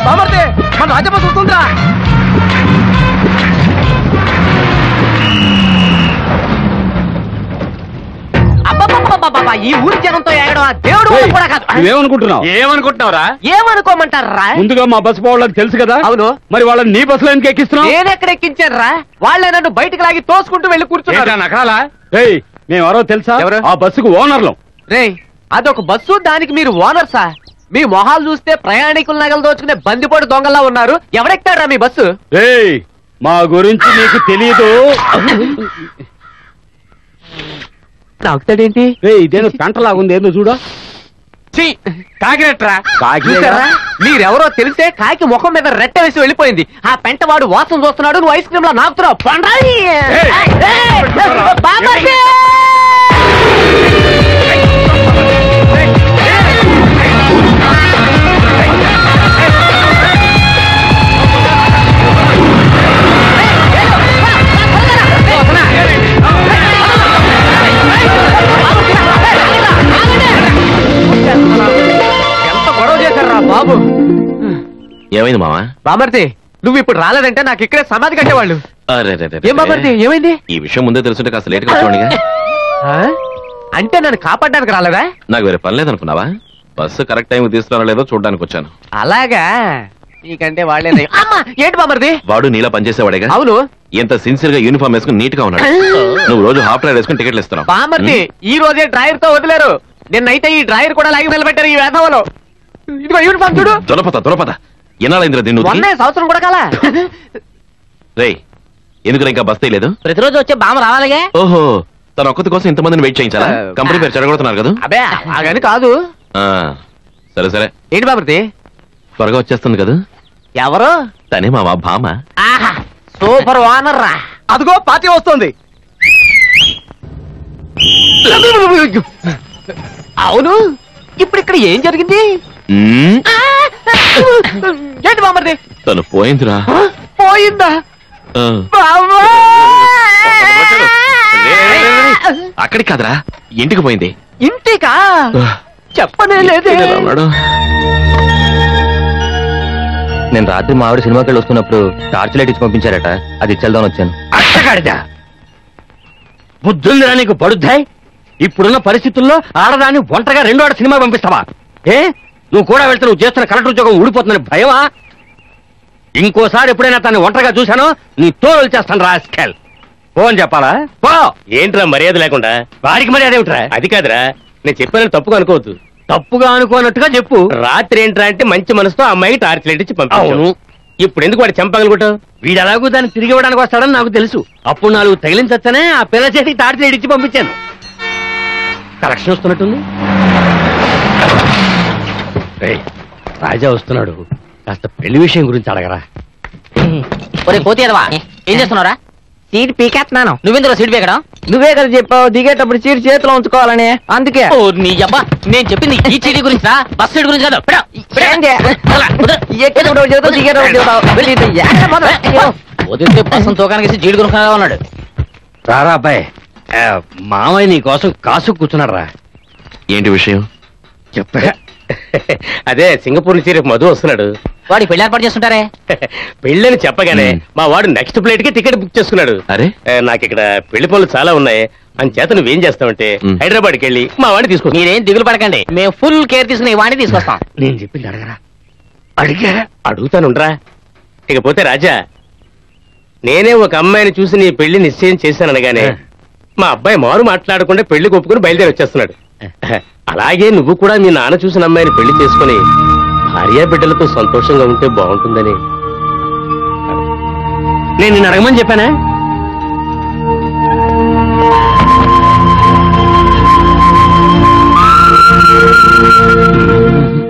బామర్దే మన రాజబస్ వస్తుందిరా. ఈ ఊరి జనంతో ఏగడం దేవుడు కూడా కాదు. ఏమనుకుంటున్నావు? ఏమనుకుంటున్నావురా? ఏమనుకోమంటారా? ముందుగా మా బస్సు పోవాలని తెలుసు కదా. అవును. మరి వాళ్ళని నీ బస్సులో ఎందుకు ఎక్కిస్తున్నావు? నేను ఎక్కడ ఎక్కించాను రా? వాళ్ళే నన్ను బయటకు లాగి తోసుకుంటూ వెళ్ళి కూర్చున్నారు. నకరాలా? మేము ఎవరో తెలుసా? ఎవరు? ఆ బస్సుకు ఓనర్లు. రే అదొక బస్సు, దానికి మీరు ఓనర్సా? మీ మొహాలు చూస్తే ప్రయాణికుల నగలు దోచుకునే బందిపోటు దొంగల్లా ఉన్నారు. ఎవరెక్తాడ్రా మీ బస్సు? మా గురించి నీకు తెలియదు. తాగుతాడేంటి? ఇదేదో పెంటలాగుంది, ఏందో చూడ. కాకినట్రా. మీరెవరో తెలిసే కాకి ముఖం మీద రెట్ట వేసి వెళ్ళిపోయింది. ఆ పెంటవాడు వాసన చూస్తున్నాడు, నువ్వు ఐస్ క్రీమ్ లో నాకుతున్నావు. బాబు ఏమైంది మావా? బామర్తి నువ్వు ఇప్పుడు రాలేదంటే నాకు ఇక్కడే సమాధి కట్టేవాళ్ళు. ఏం బామర్తి ఏమైంది? ఈ విషయం ముందే తెలుసుంటే కాస్త లేట్గా వచ్చేవాడిగా. అంటే నన్ను కాపాడడానికి రాలేదా? నాకు వేరే పని లేదనుకున్నావా? బస్సు కరెక్ట్ టైం తీసుకురా లేదో చూడడానికి వచ్చాను. అలాగా? నీకంటే వాళ్ళే. ఏంటి బామర్ది? వాడు నీలా పనిచేసేవాడేగా. అవును. ఎంత సిన్సియర్ గా యూనిఫామ్ వేసుకుని నీట్ గా ఉన్నాడు. నువ్వు రోజు హాఫ్ డ్రైవర్ వేసుకుని టికెట్లు ఇస్తున్నావు. బామర్ది ఈ రోజే డ్రైవర్ తో వదిలేరు. నిన్నైతే ఈ డ్రైవర్ కూడా లాగి నిలబెట్టారు ఈ వేధవలో. ఇదిగో యూనిఫామ్ చూడు. దొరపత ఎన్నాళ్ళైందిరా దీన్ని? సంవత్సరం కూడా కాలా. రేయ్ ఎందుకు ఇంకా బస్ తీయలేదు? ప్రతిరోజు వచ్చే బామ రావాలిగా. ఓహో, తన ఒక్కటి కోసం ఇంతమందిని వెయిట్ చేయించాలా? కంపెనీ పేరు చెడగొడుతున్నారు కదా. అబే అలాగని కాదు. సరే సరే. ఏంటి బామర్ది? త్వరగా వచ్చేస్తుంది కదా. ఎవరు? తనే మావా భామ. సూపర్ ఓనర్ రా. అదిగో పార్టీ వస్తుంది. అవును, ఇప్పుడు ఇక్కడ ఏం జరిగింది? ఏంటి బామర్ది? తను పోయిందిరా. పోయిందా? అక్కడికి కాదురా, ఇంటికి పోయింది. ఇంటికా? చెప్పనే లేదే. నేను రాత్రి మా ఆవిడ సినిమాకి వెళ్ళి వస్తున్నప్పుడు టార్చ్ లైట్ ఇచ్చి పంపించారట, అది ఇచ్చేద్దామని వచ్చాను. అట్టగాడిదా బుద్ధుందిరా నీకు పడుద్దాయి? ఇప్పుడున్న పరిస్థితుల్లో ఆడదాన్ని ఒంటరిగా రెండో ఆడ సినిమా పంపిస్తావా? నువ్వు కూడా వెళ్తే నువ్వు చేస్తున్న కలెక్టర్ ఉద్యోగం ఊడిపోతుందని భయమా? ఇంకోసారి ఎప్పుడైనా తను ఒంటరిగా చూశానో నీ తోలు చేస్తాను రాస్కెల్. ఫోన్ చెప్పాలా? పో. ఏంట్రా మర్యాద లేకుండా? వాడికి మర్యాద ఏమిట్రా? అది కాదురా, నేను చెప్పానని తప్పుగా అనుకోవద్దు. తప్పుగా అనుకోనట్టుగా చెప్పు. రాత్రి ఏంట్రా అంటే మంచి మనసుతో అమ్మాయికి టార్చ్ లైట్ ఇచ్చి పంపాను. అవును. ఇప్పుడు ఎందుకు వాడు చంపగలుగుతావు? వీడు ఎలాగూ దాన్ని తిరిగి ఇవ్వడానికి వస్తాడని నాకు తెలుసు. అప్పుడు 4 తగిలించనే ఆ పిల్ల చేతికి టార్చ్ లైట్ ఇచ్చి పంపించాను. కలెక్షన్ వస్తున్నట్టుంది. రాజా వస్తున్నాడు, కాస్త పెళ్లి విషయం గురించి అడగరా. పోతేదవా ఏం చేస్తున్నారా? సీట్ పీకేస్తున్నాను. నువ్వెందుకు సీట్ పీకడం? నువ్వే కదా చెప్పావు దిగేటప్పుడు సీట్ చేతిలో ఉంచుకోవాలని, అందుకే. నీ అబ్బా నేను చెప్పింది ఈ సీట్ గురించి రా, బస్ సీట్ గురించి కాదు. వదిలితే బస్సు తోకానికి జీడి కొనుక్కున్నా ఉన్నాడు. రారా అబ్బాయి, మామయ్య నీ కోసం కాసు కూర్చున్నాడు రా. ఏంటి విషయం? చెప్పా. అదే సింగపూర్ నుంచి రేపు మధు వస్తున్నాడు. వాడి పెళ్లి ఏర్పాటు చేస్తుంటారే. పెళ్ళని చెప్పగానే మా వాడు నెక్స్ట్ ఫ్లైట్ కి టికెట్ బుక్ చేసుకున్నాడు. అరే నాకు ఇక్కడ పెళ్లి పనులు చాలా ఉన్నాయి, అని చేత నువ్వేం చేస్తావంటే హైదరాబాద్కి వెళ్ళి మా వాడిని తీసుకో. మీరేం దిగులు పడకండి, మేము ఫుల్ కేర్ తీసుకుని వాడిని తీసుకొస్తాం. నేను చెప్పింది అడగరా. అడిగారా? అడుగుతానుండ్రా. ఇకపోతే రాజా, నేనే ఒక అమ్మాయిని చూసి నీ పెళ్లి నిశ్చయం చేశాననగానే మా అబ్బాయి మారు మాట్లాడకుండా పెళ్లి ఒప్పుకుని బయలుదేరి వచ్చేస్తున్నాడు. అలాగే నువ్వు కూడా మీ నాన్న చూసిన అమ్మాయిని పెళ్లి చేసుకుని భార్యా బిడ్డలతో సంతోషంగా ఉంటే బాగుంటుందని. నేను నిన్ను అడగమని చెప్పానా?